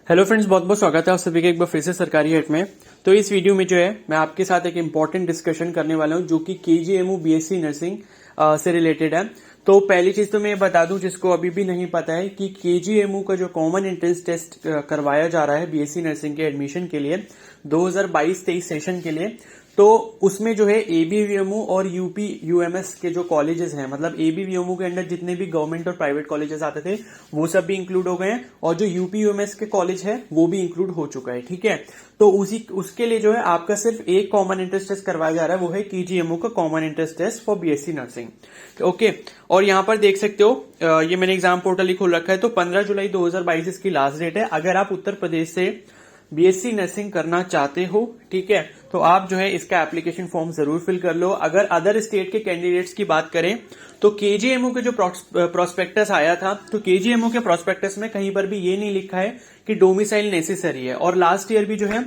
Hello friends, बहुत बहुत स्वागत है आप सभी का एक बार फिर से सरकारी हेट में। तो इस वीडियो में जो है मैं आपके साथ एक इम्पॉर्टेंट डिस्कशन करने वाला हूं जो कि केजीएमयू बीएससी नर्सिंग से रिलेटेड है। तो पहली चीज तो मैं बता दूं जिसको अभी भी नहीं पता है कि केजीएमयू का जो कॉमन एंट्रेंस टेस्ट करवाया जा रहा है बीएससी नर्सिंग के एडमिशन के लिए 2022-23 सेशन के लिए, तो उसमें जो है एबीवीएमयू और यूपी यूएमएस के जो कॉलेजेस हैं, मतलब एबीवीएमयू के अंडर जितने भी गवर्नमेंट और प्राइवेट कॉलेजेस आते थे वो सब भी इंक्लूड हो गए हैं और जो यूपी यूएमएस के कॉलेज है वो भी इंक्लूड हो चुका है। ठीक है, तो उसके लिए जो है आपका सिर्फ एक कॉमन एंट्रेंस टेस्ट करवाया जा रहा है, वो है केजीएमयू का common entrance test for BSc nursing. Okay, और यहां पर देख सकते हो ये मैंने एग्जाम पोर्टल ही खोल रखा है। तो 15 जुलाई 2022 इसकी लास्ट डेट है। अगर आप उत्तर प्रदेश से बीएससी नर्सिंग करना चाहते हो, ठीक है, तो आप जो है इसका एप्लीकेशन फॉर्म जरूर फिल कर लो। अगर अदर स्टेट के कैंडिडेट्स की बात करें तो केजीएमयू के जो प्रोस्पेक्टस आया था, तो केजीएमयू के प्रोस्पेक्टस में कहीं पर भी ये नहीं लिखा है कि डोमिसाइल नेसेसरी है। और लास्ट ईयर भी जो है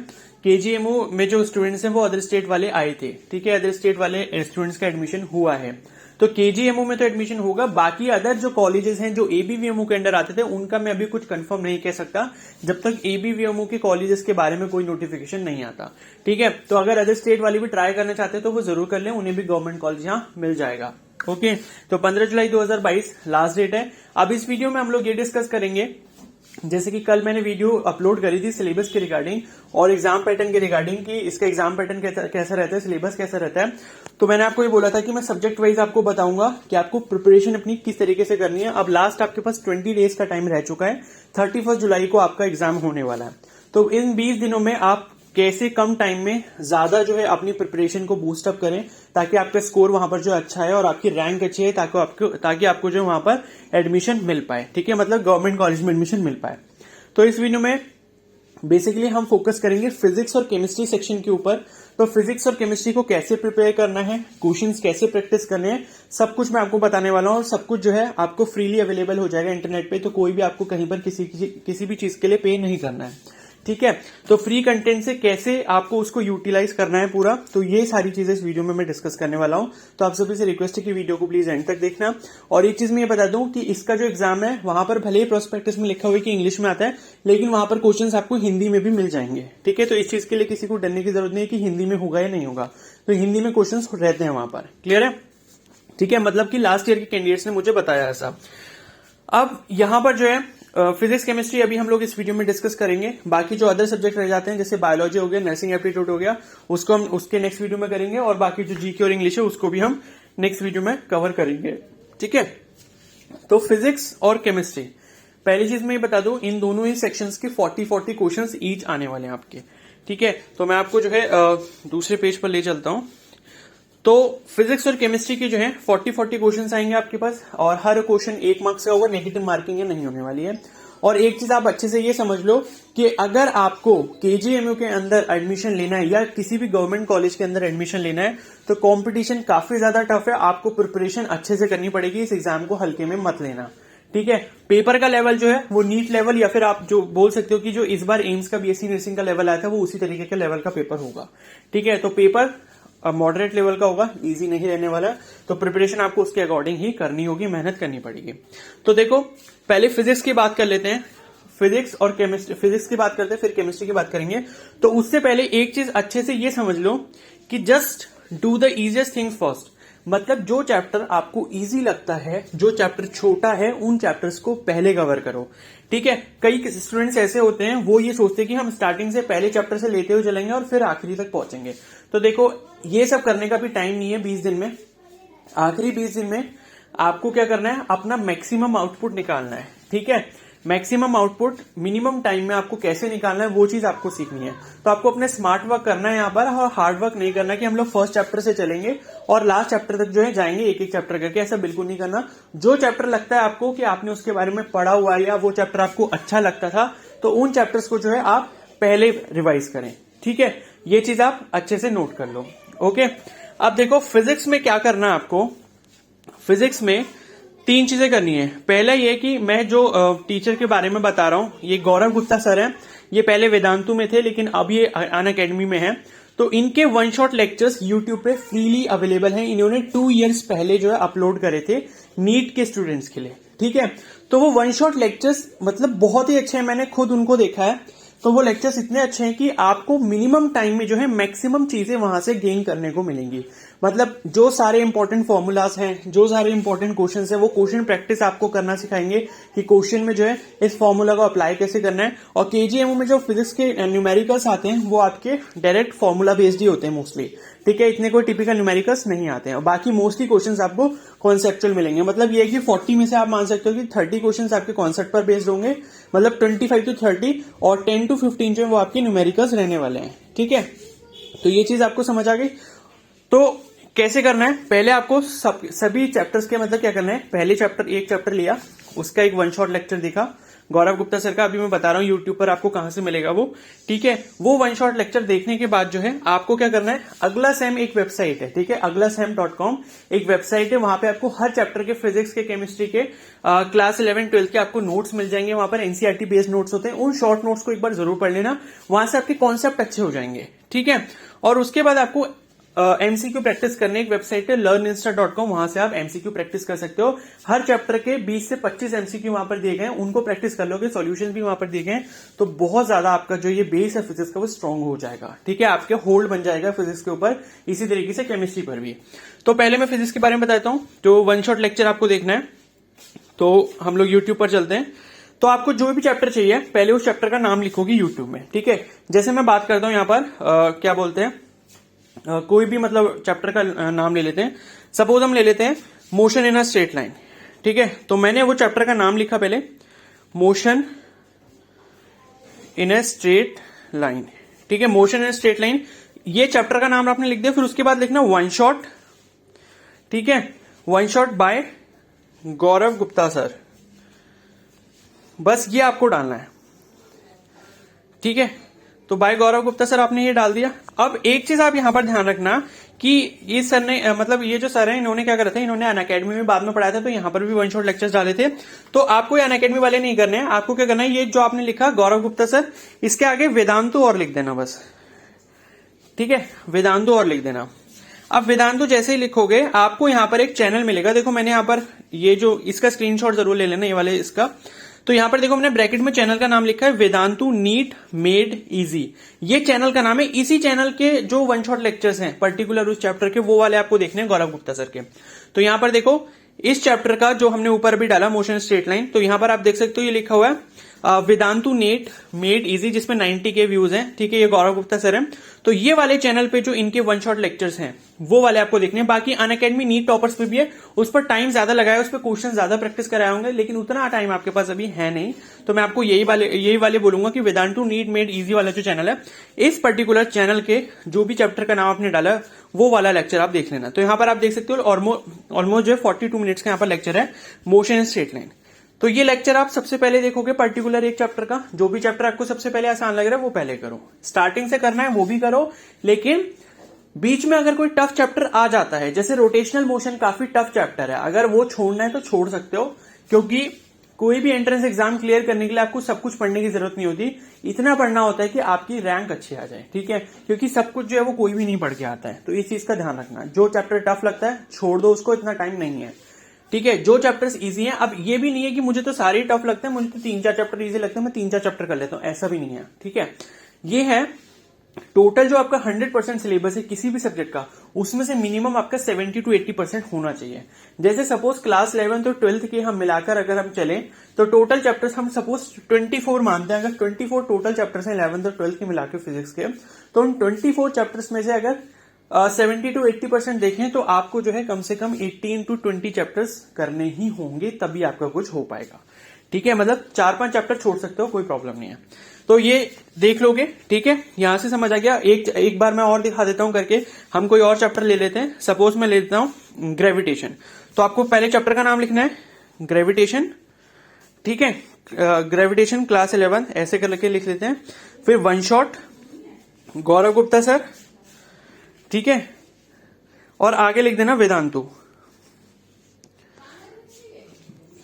केजीएमयू में जो स्टूडेंट्स हैं वो अदर स्टेट वाले आए थे, ठीक है, अदर स्टेट वाले स्टूडेंट्स का एडमिशन हुआ है। तो केजीएमयू में तो एडमिशन होगा, बाकी अदर जो कॉलेजेस हैं जो एबीवीएमयू के अंडर आते थे उनका मैं अभी कुछ कंफर्म नहीं कह सकता जब तक एबीवीएमयू के कॉलेजेस के बारे में कोई नोटिफिकेशन नहीं आता। ठीक है, तो अगर अदर स्टेट वाले भी ट्राई करना चाहते हैं तो वो जरूर कर लें, उन्हें भी गवर्नमेंट कॉलेज यहां मिल जाएगा। ओके, तो 15 जुलाई 2022 लास्ट डेट है। अब इस वीडियो में हम लोग ये डिस्कस करेंगे, जैसे कि कल मैंने वीडियो अपलोड करी थी सिलेबस के रिगार्डिंग और एग्जाम पैटर्न के रिगार्डिंग कि इसका एग्जाम पैटर्न कैसा रहता है, सिलेबस कैसा रहता है। तो मैंने आपको ये बोला था कि मैं सब्जेक्ट वाइज आपको बताऊंगा कि आपको प्रिपरेशन अपनी किस तरीके से करनी है। अब लास्ट आपके पास 20 डेज का टाइम रह चुका है, 31 जुलाई को आपका एग्जाम होने वाला है। तो इन 20 दिनों में आप कैसे कम टाइम में ज्यादा जो है अपनी प्रिपरेशन को बूस्ट अप करें ताकि आपका स्कोर वहां पर जो अच्छा है और आपकी रैंक अच्छी है ताकि आपको जो वहां पर एडमिशन मिल पाए, ठीक है, मतलब गवर्नमेंट कॉलेज में एडमिशन मिल पाए। तो इस वीडियो में बेसिकली हम फोकस करेंगे फिजिक्स और केमिस्ट्री सेक्शन के ऊपर। तो फिजिक्स और केमिस्ट्री को कैसे प्रिपेयर करना है, क्वेश्चंस कैसे प्रैक्टिस करने हैं, सब कुछ मैं आपको बताने वाला हूं और सब कुछ जो है आपको फ्रीली अवेलेबल हो जाएगा इंटरनेट पे। तो कोई भी आपको कहीं पर किसी भी चीज के लिए पे नहीं करना है, ठीक है। तो फ्री कंटेंट से कैसे आपको उसको यूटिलाइज करना है पूरा, तो ये सारी चीजें इस वीडियो में मैं डिस्कस करने वाला हूं। तो आप सभी से रिक्वेस्ट है कि वीडियो को प्लीज एंड तक देखना। और एक चीज मैं ये बता दूं कि इसका जो एग्जाम है वहां पर भले ही प्रोस्पेक्टस में लिखा हुआ है कि इंग्लिश में आता है, लेकिन वहां पर क्वेश्चंस आपको हिंदी में भी मिल जाएंगे, ठीक है। तो इस चीज के लिए किसी को डरने की जरूरत नहीं है कि हिंदी में होगा या नहीं होगा, तो हिंदी में क्वेश्चन रहते हैं वहां पर, क्लियर है, ठीक है। मतलब कि लास्ट ईयर के कैंडिडेट्स ने मुझे बताया ऐसा। अब यहां पर जो है फिजिक्स केमिस्ट्री अभी हम लोग इस वीडियो में डिस्कस करेंगे। बाकी जो अदर सब्जेक्ट रह जाते हैं जैसे बायोलॉजी हो गया, नर्सिंग एप्टीट्यूड हो गया, उसको हम उसके नेक्स्ट वीडियो में करेंगे। और बाकी जो जीके और इंग्लिश है उसको भी हम नेक्स्ट वीडियो में कवर करेंगे, ठीक है। तो फिजिक्स और केमिस्ट्री, पहली चीज मैं ये बता दूं, इन दोनों ही सेक्शंस के 40 क्वेश्चंस ईच आने वाले हैं आपके, ठीक है। तो मैं आपको जो है दूसरे पेज पर ले चलता हूं। तो फिजिक्स और केमिस्ट्री के जो है 40 क्वेश्चंस आएंगे आपके पास और हर क्वेश्चन 1 मार्क्स का होगा, नेगेटिव मार्किंग नहीं होने वाली है। और एक चीज आप अच्छे से ये समझ लो कि अगर आपको केजीएमयू के अंदर एडमिशन लेना है या किसी भी गवर्नमेंट कॉलेज के अंदर एडमिशन लेना है तो कंपटीशन काफी ज्यादा टफ है। आपको प्रिपरेशन अच्छे से करनी पड़ेगी, इस एग्जाम को हल्के में मत लेना, ठीक है। पेपर का लेवल जो है वो नीट लेवल या फिर आप जो बोल सकते हो कि जो इस बार एम्स का बीएससी नर्सिंग का लेवल आया था वो उसी तरीके का लेवल का पेपर होगा, ठीक है। तो पेपर मॉडरेट लेवल का होगा, इजी नहीं रहने वाला। तो प्रिपरेशन आपको उसके अकॉर्डिंग ही करनी होगी, मेहनत करनी पड़ेगी। तो देखो पहले फिजिक्स की बात कर लेते हैं, फिजिक्स और केमिस्ट्री, फिजिक्स की बात करते हैं फिर केमिस्ट्री की बात करेंगे। तो उससे पहले एक चीज अच्छे से ये समझ लो कि just do the easiest things first. मतलब जो चैप्टर आपको इजी लगता है, जो चैप्टर छोटा है, उन चैप्टर्स को पहले कवर करो, ठीक है। कई स्टूडेंट्स ऐसे होते हैं वो ये सोचते हैं कि हम स्टार्टिंग से पहले चैप्टर से लेते हुए चलेंगे और फिर आखिरी तक पहुंचेंगे। तो देखो ये सब करने का भी टाइम नहीं है 20 दिन में। आखिरी 20 दिन में आपको क्या करना है, अपना मैक्सिमम आउटपुट निकालना है, ठीक है। मैक्सिमम आउटपुट मिनिमम टाइम में आपको कैसे निकालना है वो चीज आपको सीखनी है। तो आपको अपने स्मार्ट वर्क करना है यहाँ पर, और हार्ड वर्क नहीं करना कि हम लोग फर्स्ट चैप्टर से चलेंगे और लास्ट चैप्टर तक जो है जाएंगे एक एक चैप्टर करके, ऐसा बिल्कुल नहीं करना। जो चैप्टर लगता है आपको कि आपने उसके बारे में पढ़ा हुआ है या वो चैप्टर आपको अच्छा लगता था, तो उन चैप्टर्स को जो है आप पहले रिवाइज करें, ठीक है। ये चीज आप अच्छे से नोट कर लो, ओके। अब देखो फिजिक्स में क्या करना है आपको। फिजिक्स में 3 चीजें करनी है। पहला ये कि मैं जो टीचर के बारे में बता रहा हूं, ये गौरव गुप्ता सर हैं। ये पहले वेदांतु में थे लेकिन अब ये अनअकैडमी में है। तो इनके 1 शॉट लेक्चर्स यूट्यूब पे फ्रीली अवेलेबल हैं। इन्होंने 2 इयर्स पहले जो है अपलोड करे थे नीट के स्टूडेंट्स के लिए, ठीक है। तो वो वन शॉट लेक्चर्स मतलब बहुत ही अच्छे हैं, मैंने खुद उनको देखा है। तो वो लेक्चर्स इतने अच्छे हैं कि आपको मिनिमम टाइम में जो है मैक्सिमम चीजें वहां से गेन करने को मिलेंगी। मतलब जो सारे इंपॉर्टेंट फॉर्मूलाज हैं, जो सारे इंपॉर्टेंट क्वेश्चन है, वो क्वेश्चन प्रैक्टिस आपको करना सिखाएंगे कि क्वेश्चन में जो है इस फॉर्मूला को अप्लाई कैसे करना है। और केजीएमओ में जो फिजिक्स के न्यूमेरिकल्स आते हैं वो आपके डायरेक्ट फॉर्मूला बेस्ड ही होते हैं मोस्टली, ठीक है, इतने कोई टिपिकल न्यूमेरिकल्स नहीं आते हैं। और बाकी मोस्टली क्वेश्चंस आपको कॉन्सेप्चुअल मिलेंगे। मतलब ये है कि 40 में से आप मान सकते हो कि 30 क्वेश्चंस आपके कॉन्सेप्ट पर बेस्ड होंगे, मतलब 25 to 30, और 10 to 15 जो है वो आपके न्यूमेरिकल्स रहने वाले हैं, ठीक है। तो ये चीज आपको समझ आ गई। तो कैसे करना है, पहले आपको सभी चैप्टर्स के मतलब क्या करना है, पहले चैप्टर एक चैप्टर लिया, उसका एक वन शॉट लेक्चर देखा गौरव गुप्ता सर का, अभी मैं बता रहा हूं यूट्यूब पर आपको कहां से मिलेगा वो, ठीक है। वो वन शॉट लेक्चर देखने के बाद जो है आपको क्या करना है, अगला सेम एक वेबसाइट है, ठीक है, aglasem.com एक वेबसाइट है, वहां पे आपको हर चैप्टर के फिजिक्स के, केमिस्ट्री के, क्लास 11-12 के आपको नोट्स मिल जाएंगे। वहां पर एनसीईआरटी बेस्ड नोट्स होते हैं, उन शॉर्ट नोट्स को एक बार जरूर पढ़ लेना, वहां से आपके कॉन्सेप्ट अच्छे हो जाएंगे, ठीक है। और उसके बाद आपको एमसीक्यू प्रैक्टिस करने एक वेबसाइट है learninsta.com, वहां से आप एमसीक्यू प्रैक्टिस कर सकते हो। हर चैप्टर के 20 से 25 एमसीक्यू वहां पर दिए गए हैं, उनको प्रैक्टिस कर लोगे, सॉल्यूशन भी वहां पर दिए गए हैं, तो बहुत ज्यादा आपका जो ये बेस है फिजिक्स का वो स्ट्रांग हो जाएगा, ठीक है, आपके होल्ड बन जाएगा फिजिक्स के ऊपर, इसी तरीके से केमिस्ट्री पर भी। तो पहले मैं फिजिक्स के बारे में बताता हूं, जो वन शॉट लेक्चर आपको देखना है, तो हम लोग यूट्यूब पर चलते हैं। तो आपको जो भी चैप्टर चाहिए पहले उस चैप्टर का नाम लिखोगे यूट्यूब में, ठीक है। जैसे मैं बात करता हूं यहां पर क्या बोलते हैं, कोई भी मतलब चैप्टर का नाम ले लेते हैं, सपोज हम ले लेते हैं motion in a straight line, ठीक है। तो मैंने वो चैप्टर का नाम लिखा पहले, motion in a straight line, ठीक है, motion in a straight line, ये चैप्टर का नाम आपने लिख दिया। फिर उसके बाद लिखना वन शॉट, ठीक है, वन शॉट बाय गौरव गुप्ता सर, बस ये आपको डालना है, ठीक है। तो बाय गौरव गुप्ता सर आपने ये डाल दिया। अब एक चीज आप यहां पर ध्यान रखना कि ये सर ने मतलब ये जो सर है इन्होंने क्या करा था, इन्होंने अनअकैडमी में बाद में पढ़ाया था, तो यहां पर भी वन शॉट लेक्चर्स डाले थे। तो आपको ये अनअकैडमी वाले नहीं करने हैं, आपको क्या करना है, ये जो आपने लिखा गौरव गुप्ता सर, इसके आगे वेदांतु और लिख देना बस, ठीक है, वेदांतु और लिख देना। अब वेदांतु जैसे ही लिखोगे आपको यहां पर एक चैनल मिलेगा, देखो मैंने यहां पर ये जो इसका स्क्रीनशॉट जरूर ले लेना, ये वाले इसका। तो यहां पर देखो मैंने ब्रैकेट में चैनल का नाम लिखा है वेदांतु नीट मेड इजी, ये चैनल का नाम है। इसी चैनल के जो वन शॉट लेक्चर्स हैं पर्टिकुलर उस चैप्टर के, वो वाले आपको देखने हैं गौरव गुप्ता सर के। तो यहां पर देखो इस चैप्टर का जो हमने ऊपर भी डाला मोशन स्ट्रेट लाइन, तो यहां पर आप देख सकते हो ये लिखा हुआ है वेदांतु नेट मेड इजी, जिसमें 90 के व्यूज हैं, ठीक है, ये गौरव गुप्ता सर है। तो ये वाले चैनल पे जो इनके वन शॉट लेक्चर्स हैं वो वाले आपको देखने हैं। बाकी अनअकैडमी नीट टॉपर्स पे भी है, उस पर टाइम ज्यादा लगाया, उस पर क्वेश्चन ज्यादा प्रैक्टिस कराए होंगे, लेकिन उतना टाइम आपके पास अभी है नहीं। तो मैं आपको यही वाले बोलूंगा कि वेदांतु नीट मेड इजी वाला जो चैनल है, इस पर्टिकुलर चैनल के जो भी चैप्टर का नाम आपने डाला वो वाला लेक्चर आप देख लेना। तो यहां पर आप देख सकते हो ऑलमोस्ट जो है 42 मिनट्स का यहां पर लेक्चर है मोशन स्ट्रेट लाइन। तो ये लेक्चर आप सबसे पहले देखोगे पर्टिकुलर एक चैप्टर का, जो भी चैप्टर आपको सबसे पहले आसान लग रहा है वो पहले करो, स्टार्टिंग से करना है वो भी करो, लेकिन बीच में अगर कोई टफ चैप्टर आ जाता है, जैसे रोटेशनल मोशन काफी टफ चैप्टर है, अगर वो छोड़ना है तो छोड़ सकते हो, क्योंकि कोई भी एंट्रेंस एग्जाम क्लियर करने के लिए आपको सब कुछ पढ़ने की जरूरत नहीं होती, इतना पढ़ना होता है कि आपकी रैंक अच्छी आ जाए, ठीक है, क्योंकि सब कुछ जो है वो कोई भी नहीं पढ़ के आता है। तो इस चीज का ध्यान रखना, जो चैप्टर टफ लगता है छोड़ दो उसको, इतना टाइम नहीं है, ठीक है। जो चैप्टर्स इजी हैं, अब ये भी नहीं है कि मुझे तो सारे टफ लगते हैं, मुझे तो 3-4 चैप्टर इजी लगते हैं, मैं 3-4 चैप्टर कर लेता हूं, ऐसा भी नहीं है, ठीक है। ये है टोटल जो आपका 100% सिलेबस है किसी भी सब्जेक्ट का, उसमें से मिनिमम आपका 70 to 80% होना चाहिए। जैसे सपोज क्लास 11 तो 12 के हम मिलाकर अगर हम चलें तो टोटल चैप्टर्स हम सपोज 24 मानते हैं, अगर 24 टोटल चैप्टर्स हैं 11 और 12 के मिलाकर फिजिक्स के, तो उन 24 चैप्टर्स में से अगर 70 to 80% देखें तो आपको जो है कम से कम 18 to 20 चैप्टर्स करने ही होंगे, तभी आपका कुछ हो पाएगा, ठीक है। मतलब 4-5 चैप्टर छोड़ सकते हो, कोई प्रॉब्लम नहीं है। तो ये देख लोगे, ठीक है, यहां से समझ आ गया। एक बार मैं और दिखा देता हूं करके, हम कोई और चैप्टर ले लेते हैं, सपोज मैं ले लेता हूं ग्रेविटेशन। तो आपको पहले चैप्टर का नाम लिखना है ग्रेविटेशन, ठीक है, ग्रेविटेशन क्लास 11 ऐसे करके लिख लेते हैं। फिर वन शॉट गौरव गुप्ता सर, ठीक है, और आगे लिख देना वेदांतु,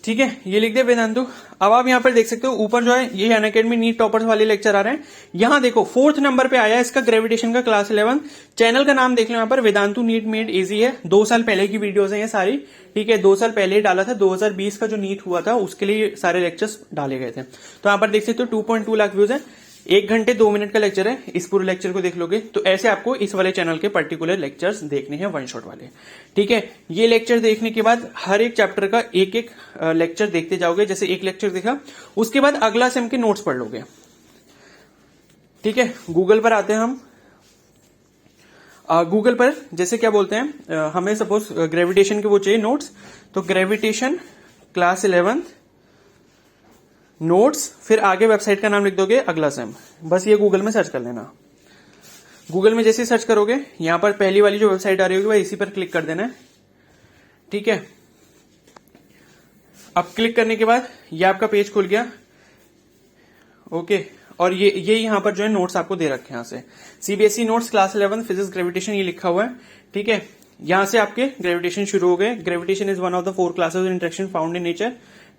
ठीक है, ये लिख दे वेदांतु। अब आप यहाँ पर देख सकते हो ऊपर जो है ये अनअकैडमी नीट टॉपर्स वाले लेक्चर आ रहे हैं। यहाँ देखो 4th नंबर पे आया है इसका ग्रेविटेशन का क्लास 11। चैनल का नाम देख लो यहाँ पर, वेदांतु नीट मेड इजी है। 2 साल पहले की वीडियोस है ये सारी, ठीक है। 2 साल पहले ही डाला था, 2020 का जो नीट हुआ था उसके लिए सारे लेक्चर्स डाले गए थे। तो यहाँ पर देख सकते हो 2.2 लाख व्यूज है। 1 घंटे 2 मिनट का लेक्चर है। इस पूरे लेक्चर को देख लोगे तो ऐसे आपको इस वाले चैनल के पर्टिकुलर लेक्चर्स देखने हैं, वन शॉट वाले, ठीक है। ये लेक्चर देखने के बाद हर एक चैप्टर का एक एक लेक्चर देखते जाओगे। जैसे एक लेक्चर देखा, उसके बाद अगला सेम के नोट्स पढ़ लोगे, ठीक है। गूगल पर आते हैं हम। गूगल पर जैसे क्या बोलते हैं, हमें सपोज ग्रेविटेशन के वो चाहिए नोट्स, तो ग्रेविटेशन क्लास 11 नोट्स, फिर आगे वेबसाइट का नाम लिख दोगे अगला सेम। बस ये गूगल में सर्च कर लेना। गूगल में जैसे सर्च करोगे यहां पर पहली वाली जो वेबसाइट आ रही होगी वह इसी पर क्लिक कर देना है, ठीक है। अब क्लिक करने के बाद ये आपका पेज खुल गया, ओके। और ये यहां पर जो है नोट्स आपको दे रखे हैं, यहां से CBSE notes class 11 physics gravitation ये लिखा हुआ है, ठीक है। यहां से आपके ग्रेविटेशन शुरू हो गए। Gravitation is one of the 4 classes of interaction found in nature,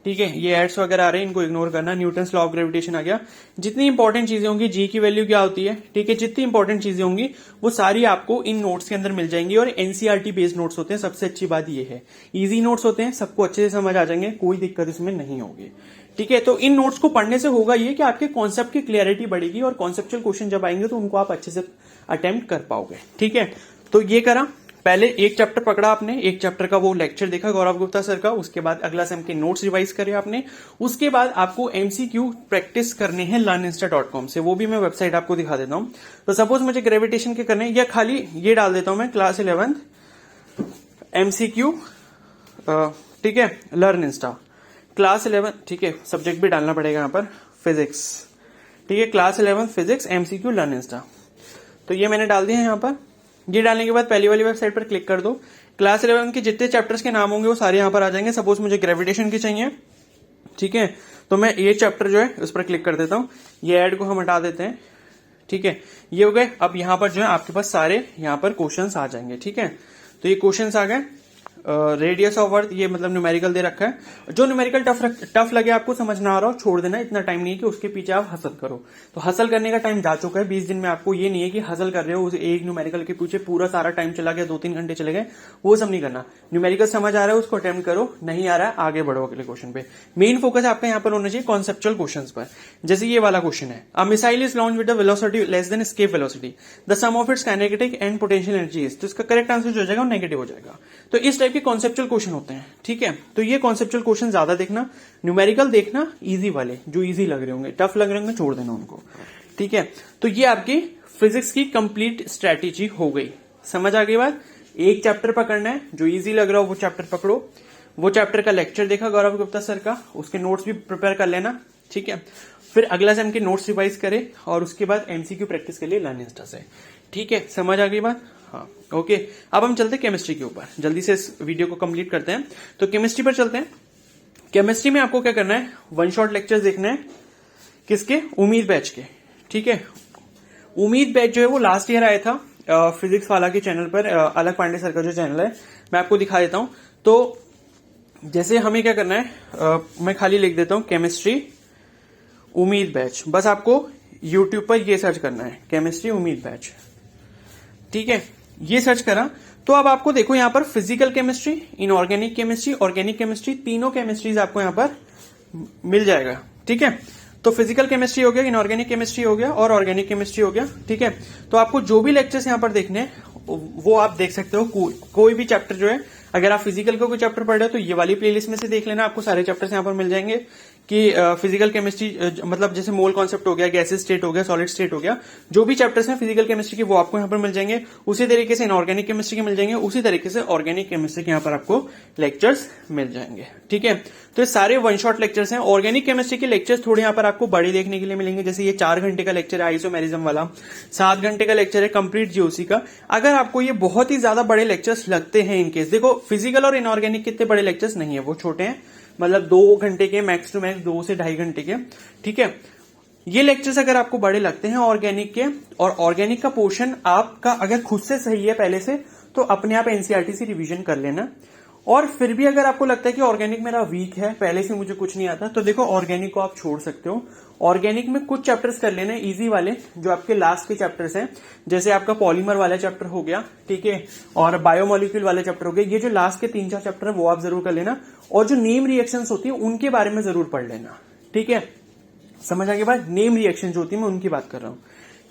ठीक है। ये एड्स वगैरह आ रहे हैं, इनको इग्नोर करना। न्यूटन्स लॉ ऑफ ग्रेविटेशन आ गया। जितनी इंपॉर्टेंट चीजें होंगी, जी की वैल्यू क्या होती है, ठीक है, जितनी इंपॉर्टेंट चीजें होंगी वो सारी आपको इन नोट्स के अंदर मिल जाएंगी। और एनसीईआरटी बेस्ड नोट्स होते हैं। सबसे अच्छी बात ये है इजी नोट्स होते हैं, सबको अच्छे से समझ आ जाएंगे, कोई दिक्कत इसमें नहीं होगी, ठीक है। तो इन नोट्स को पढ़ने से होगा ये कि आपके कॉन्सेप्ट की क्लियरिटी बढ़ेगी और कॉन्सेप्चुअल क्वेश्चन जब आएंगे तो उनको आप अच्छे से अटेम्प्ट कर पाओगे, ठीक है। तो ये करा, पहले एक चैप्टर पकड़ा आपने, एक चैप्टर का वो लेक्चर देखा गौरव गुप्ता सर का, उसके बाद अगला सेम के नोट्स रिवाइज करे आपने। उसके बाद आपको एमसीक्यू प्रैक्टिस करने हैं learninsta.com से, वो भी मैं वेबसाइट आपको दिखा देता हूं। तो सपोज मुझे ग्रेविटेशन के करने, या खाली ये डाल देता हूं मैं क्लास 11 एमसीक्यू, ठीक है, लर्न इंस्टा क्लास 11, ठीक है। सब्जेक्ट भी डालना पड़ेगा यहाँ पर, फिजिक्स, ठीक है। Class 11 physics MCQ learn Insta, तो ये मैंने डाल दिया है यहाँ पर। ये डालने के बाद पहली वाली वेबसाइट पर क्लिक कर दो। क्लास 11 के जितने चैप्टर्स के नाम होंगे वो सारे यहां पर आ जाएंगे। सपोज मुझे ग्रेविटेशन की चाहिए, ठीक है, तो मैं ये चैप्टर जो है उस पर क्लिक कर देता हूं। ये ऐड को हम हटा देते हैं, ठीक है। ये हो गए। अब यहां पर जो है आपके पास सारे यहां पर क्वेश्चंस आ जाएंगे, ठीक है। तो ये क्वेश्चंस आ गए। रेडियस ऑफ अर्थ, ये मतलब न्यूमेरिकल दे रखा है। जो न्यूमेरिकल टफ लगे, आपको समझ ना आ रहा हो, छोड़ देना। इतना टाइम नहीं है कि उसके पीछे आप हसल करो। तो हसल करने का टाइम जा चुका है 20 दिन में। आपको ये नहीं है कि हसल कर रहे हो, उसे एक न्यूमेरिकल के पीछे पूरा सारा टाइम चला गया, 2-3 घंटे चले गए, वो सब नहीं करना। न्यूमेरिकल समझ आ रहा है उसको अटेम्प्ट करो, नहीं आ रहा है आगे बढ़ो अगले क्वेश्चन पे। मेन फोकस आपका यहाँ पर होना चाहिए कॉन्सेप्चुअल क्वेश्चन पर। जैसे ये वाला क्वेश्चन है, a missile is launch with the velocity less than escape velocity, the sum of its kinetic and potential energy is. तो इसका करेक्ट आंसर जो हो जाएगा वो नेगेटिव हो जाएगा। तो इस टाइप के कॉन्सेप्चुअल क्वेश्चन होते हैं, ठीक है। तो ये कॉन्सेप्चुअल क्वेश्चन ज्यादा देखना, न्यूमेरिकल देखना इजी वाले, जो इजी लग रहे होंगे, टफ लग रहे होंगे छोड़ देना उनको, ठीक है। तो ये आपकी फिजिक्स की कंप्लीट स्ट्रेटेजी हो गई। समझ आ गई बात। एक चैप्टर पकड़ना है, जो इजी लग रहा हो वो चैप्टर पकड़ो। वो चैप्टर का लेक्चर देखा गौरव गुप्ता सर का, उसके नोट्स भी प्रिपेयर कर लेना, ठीक है। फिर अगला सेम के नोट्स रिवाइज करे और उसके बाद एमसीक्यू प्रैक्टिस के लिए लर्न इंस्टा से, ठीक है। समझ आ गई बात, हाँ, ओके। अब हम चलते हैं केमिस्ट्री के ऊपर, जल्दी से इस वीडियो को कंप्लीट करते हैं। तो केमिस्ट्री पर चलते हैं। केमिस्ट्री में आपको क्या करना है, वन शॉट लेक्चर्स देखना है। किसके? उम्मीद बैच के, ठीक है। उम्मीद बैच जो है वो लास्ट ईयर आया था फिजिक्स वाला के चैनल पर, अलग पांडे सर का जो चैनल है, मैं आपको दिखा देता हूं। तो जैसे हमें क्या करना है, मैं खाली लिख देता हूं केमिस्ट्री उम्मीद बैच। बस आपको यूट्यूब पर ये सर्च करना है, केमिस्ट्री उम्मीद बैच, ठीक है। ये सर्च करा तो अब आपको देखो यहां पर physical chemistry, inorganic chemistry, organic chemistry, तीनों केमिस्ट्रीज आपको यहां पर मिल जाएगा, ठीक है। तो फिजिकल केमिस्ट्री हो गया, इनऑर्गेनिक केमिस्ट्री हो गया और ऑर्गेनिक केमिस्ट्री हो गया, ठीक है। तो आपको जो भी लेक्चर्स यहां पर देखने हैं वो आप देख सकते हो। कोई भी चैप्टर जो है, अगर आप फिजिकल का कोई चैप्टर पढ़ रहे हो तो ये वाली प्लेलिस्ट में से देख लेना, आपको सारे चैप्टर्स यहां पर मिल जाएंगे। कि फिजिकल केमिस्ट्री मतलब जैसे मोल कॉन्सेप्ट हो गया, गैसेस स्टेट हो गया, सॉलिड स्टेट हो गया, जो भी चैप्टर्स हैं फिजिकल केमिस्ट्री के वो आपको यहां पर मिल जाएंगे। उसी तरीके से इनऑर्गेनिक केमिस्ट्री के मिल जाएंगे, उसी तरीके से ऑर्गेनिक केमिस्ट्री के यहां पर आपको लेक्चर्स मिल जाएंगे, ठीक है। तो ये सारे वन शॉट लेक्चर्स हैं। ऑर्गेनिक केमिस्ट्री के लेक्चर्स थोड़े यहां पर आपको बड़े देखने के लिए मिलेंगे। जैसे ये 4 घंटे का लेक्चर है आइसोमेरिज्म वाला, 7 घंटे का लेक्चर है कंप्लीट जीओसी का। अगर आपको ये बहुत ही ज्यादा बड़े लेक्चर्स लगते हैं इनकेस, देखो फिजिकल और इनऑर्गेनिक कितने बड़े लेक्चर्स नहीं है, वो छोटे हैं, मतलब 2 घंटे के मैक्स टू मैक्स, 2 से 2.5 घंटे के, ठीक है। ये लेक्चर्स अगर आपको बड़े लगते हैं ऑर्गेनिक के, और ऑर्गेनिक का पोर्शन आपका अगर खुद से सही है पहले से, तो अपने आप एनसीईआरटी से रिवीजन कर लेना। और फिर भी अगर आपको लगता है कि ऑर्गेनिक मेरा वीक है, पहले से मुझे कुछ नहीं आता, तो देखो ऑर्गेनिक को आप छोड़ सकते हो। ऑर्गेनिक में कुछ चैप्टर्स कर लेना इजी वाले, जो आपके लास्ट के चैप्टर्स हैं, जैसे आपका पॉलीमर वाला चैप्टर हो गया, ठीक है, और बायोमोलिक्यूल वाले चैप्टर हो गए। ये जो लास्ट के 3-4 चैप्टर है वो आप जरूर कर लेना, और जो नेम रिएक्शंस होती है उनके बारे में जरूर पढ़ लेना, ठीक है। समझ आगे बात, नेम रिएक्शन जो होती है मैं उनकी बात कर रहा हूं,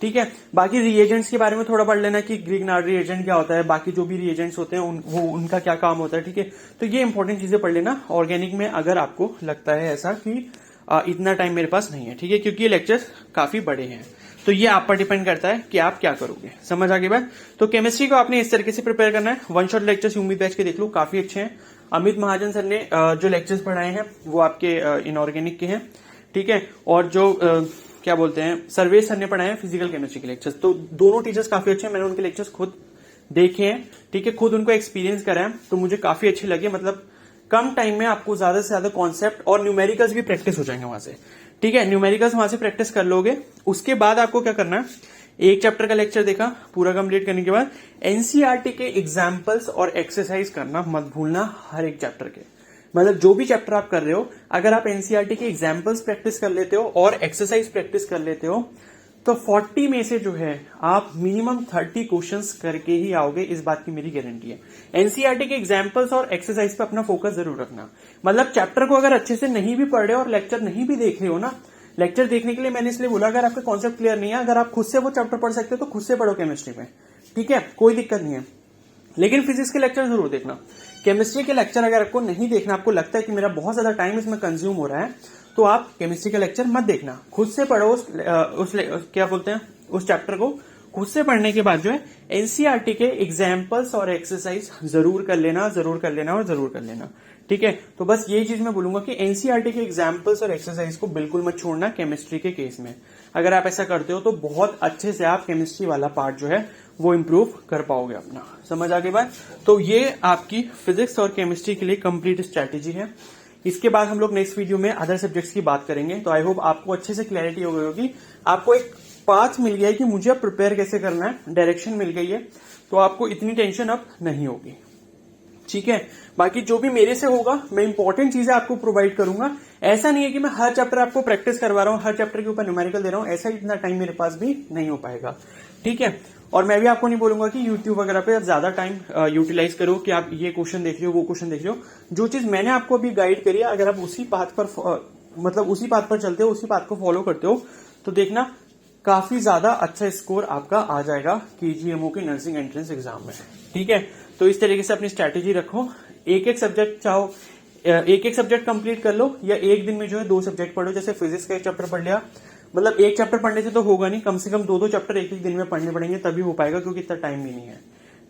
ठीक है। बाकी रिएजेंट्स के बारे में थोड़ा पढ़ लेना कि ग्रिग्नार्ड रिएजेंट क्या होता है, बाकी जो भी रिएजेंट्स होते हैं वो उनका क्या काम होता है, ठीक है। तो ये इंपॉर्टेंट चीजें पढ़ लेना ऑर्गेनिक में, अगर आपको लगता है ऐसा कि इतना टाइम मेरे पास नहीं है, ठीक है, क्योंकि ये लेक्चर्स काफी बड़े हैं। तो ये आप पर डिपेंड करता है कि आप क्या करोगे। समझ आगे बात। तो केमिस्ट्री को आपने इस तरीके से प्रिपेयर करना है। One shot lectures Yumi batch के देख लो, काफी अच्छे हैं। अमित महाजन सर ने जो लेक्चर्स पढ़ाए हैं वो आपके इनऑर्गेनिक के हैं, ठीक है। और जो क्या बोलते हैं, सर्वेश सर ने पढ़ाए हैं फिजिकल केमिस्ट्री के लेक्चर्स। तो दोनों टीचर्स काफी अच्छे हैं, मैंने उनके लेक्चर्स खुद देखे हैं, ठीक है, खुद उनको एक्सपीरियंस करा है, तो मुझे काफी अच्छे लगे। मतलब कम टाइम में आपको ज्यादा से ज्यादा कॉन्सेप्ट और न्यूमेरिकल्स भी प्रैक्टिस हो जाएंगे वहां से, ठीक है। न्यूमेरिकल्स वहां से प्रैक्टिस कर लोगे, उसके बाद आपको क्या करना है, एक चैप्टर का लेक्चर देखा, पूरा कंप्लीट करने के बाद एनसीईआरटी के एग्जाम्पल्स और एक्सरसाइज करना मत भूलना हर एक चैप्टर के। मतलब जो भी चैप्टर आप कर रहे हो, अगर आप एनसीईआरटी के एग्जाम्पल्स प्रैक्टिस कर लेते हो और एक्सरसाइज प्रैक्टिस कर लेते हो, तो 40 में से जो है आप मिनिमम 30 क्वेश्चंस करके ही आओगे, इस बात की मेरी गारंटी है। एनसीईआरटी के एग्जाम्पल्स और एक्सरसाइज पे अपना फोकस जरूर रखना। मतलब चैप्टर को अगर अच्छे से नहीं भी पढ़ रहे हो और लेक्चर नहीं भी देख रहे हो ना, लेक्चर देखने के लिए मैंने इसलिए बोला, अगर आपका कॉन्सेप्ट क्लियर नहीं है, अगर आप खुद से वो चैप्टर पढ़ सकते हो तो खुद से पढ़ो केमिस्ट्री में, ठीक है, कोई दिक्कत नहीं है। लेकिन फिजिक्स के लेक्चर जरूर देखना। केमिस्ट्री के लेक्चर अगर आपको नहीं देखना, आपको लगता है कि मेरा बहुत ज्यादा टाइम इसमें कंज्यूम हो रहा है, तो आप केमिस्ट्री का लेक्चर मत देखना, खुद से पढ़ो क्या बोलते हैं उस चैप्टर को। खुद से पढ़ने के बाद जो है एनसीईआरटी के एग्जाम्पल्स और एक्सरसाइज जरूर कर लेना, जरूर कर लेना और जरूर कर लेना, ठीक है। तो बस ये चीज मैं बोलूंगा कि एनसीईआरटी के एग्जाम्पल्स और एक्सरसाइज को बिल्कुल मत छोड़ना केमिस्ट्री के केस में। अगर आप ऐसा करते हो तो बहुत अच्छे से आप केमिस्ट्री वाला पार्ट जो है वो इम्प्रूव कर पाओगे अपना। समझ आगे बात। तो ये आपकी फिजिक्स और केमिस्ट्री के लिए कंप्लीट स्ट्रैटेजी है। इसके बाद हम लोग नेक्स्ट वीडियो में अदर सब्जेक्ट्स की बात करेंगे। तो आई होप आपको अच्छे से क्लैरिटी हो गई होगी, आपको एक पाथ मिल गया है कि मुझे अब प्रिपेयर कैसे करना है, डायरेक्शन मिल गई है, तो आपको इतनी टेंशन अब नहीं होगी, ठीक है। बाकी जो भी मेरे से होगा मैं इंपॉर्टेंट चीजें आपको प्रोवाइड करूंगा। ऐसा नहीं है कि मैं हर चैप्टर आपको प्रैक्टिस करवा रहा हूं, हर चैप्टर के ऊपर न्यूमेरिकल दे रहा हूं, ऐसा इतना टाइम मेरे पास भी नहीं हो पाएगा, ठीक है। और मैं भी आपको नहीं बोलूंगा कि यूट्यूब वगैरह पे आप ज्यादा टाइम यूटिलाइज करो कि आप ये क्वेश्चन देख रहे हो, वो क्वेश्चन देख रहे हो। जो चीज मैंने आपको अभी गाइड करी है, अगर आप उसी पाथ पर मतलब उसी पाथ पर चलते हो, उसी पाथ को फॉलो करते हो, तो देखना काफी ज्यादा अच्छा स्कोर आपका आ जाएगा केजीएमओ के नर्सिंग एंट्रेंस एग्जाम में, ठीक है। तो इस तरीके से अपनी स्ट्रैटेजी रखो। एक एक सब्जेक्ट चाहो एक एक सब्जेक्ट कंप्लीट कर लो, या एक दिन में जो है 2 सब्जेक्ट पढ़ो। जैसे फिजिक्स का एक चैप्टर पढ़ लिया, मतलब एक चैप्टर पढ़ने से तो होगा नहीं, कम से कम 2-2 चैप्टर एक एक दिन में पढ़ने पड़ेंगे, तभी हो पाएगा, क्योंकि इतना टाइम भी नहीं है,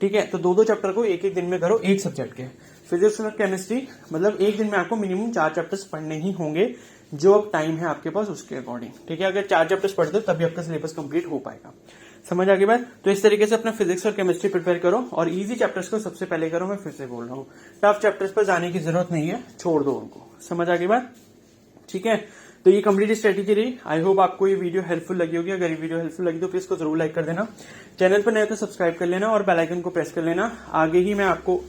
ठीक है। तो 2-2 चैप्टर को एक एक दिन में करो, एक सब्जेक्ट के। फिजिक्स और केमिस्ट्री मतलब एक दिन में आपको मिनिमम 4 चैप्टर्स पढ़ने ही होंगे, जो अब टाइम है आपके पास उसके अकॉर्डिंग, ठीक है। अगर 4 चैप्टर्स पढ़ते हो तभी आपका सिलेबस कंप्लीट हो पाएगा। समझ आ गई बात। तो इस तरीके से अपना फिजिक्स और केमिस्ट्री प्रिपेयर करो, और इजी चैप्टर्स को सबसे पहले करो। मैं फिर से बोल रहा हूँ, टफ चैप्टर्स पर जाने की जरूरत नहीं है, छोड़ दो उनको। समझ आ गई बात, ठीक है। तो ये कंप्लीट स्ट्रेटेजी रही। आई होप आपको ये वीडियो हेल्पफुल लगी होगी। अगर ये वीडियो हेल्पफुल लगी तो प्लीज को जरूर लाइक कर देना, चैनल पर नए तो सब्सक्राइब कर लेना और बेल आइकन को प्रेस कर लेना। आगे ही मैं आपको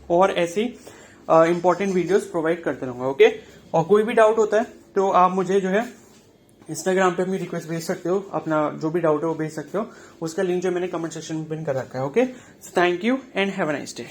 और ऐसी इंपॉर्टेंट वीडियोस प्रोवाइड करते रहूंगा, ओके। और कोई भी डाउट होता है तो आप मुझे जो है इंस्टाग्राम पे अपनी रिक्वेस्ट भेज सकते हो, अपना जो भी डाउट है वो भेज सकते हो। उसका लिंक जो मैंने कमेंट सेक्शन में पिन कर रखा है, okay. Thank you and have a nice day.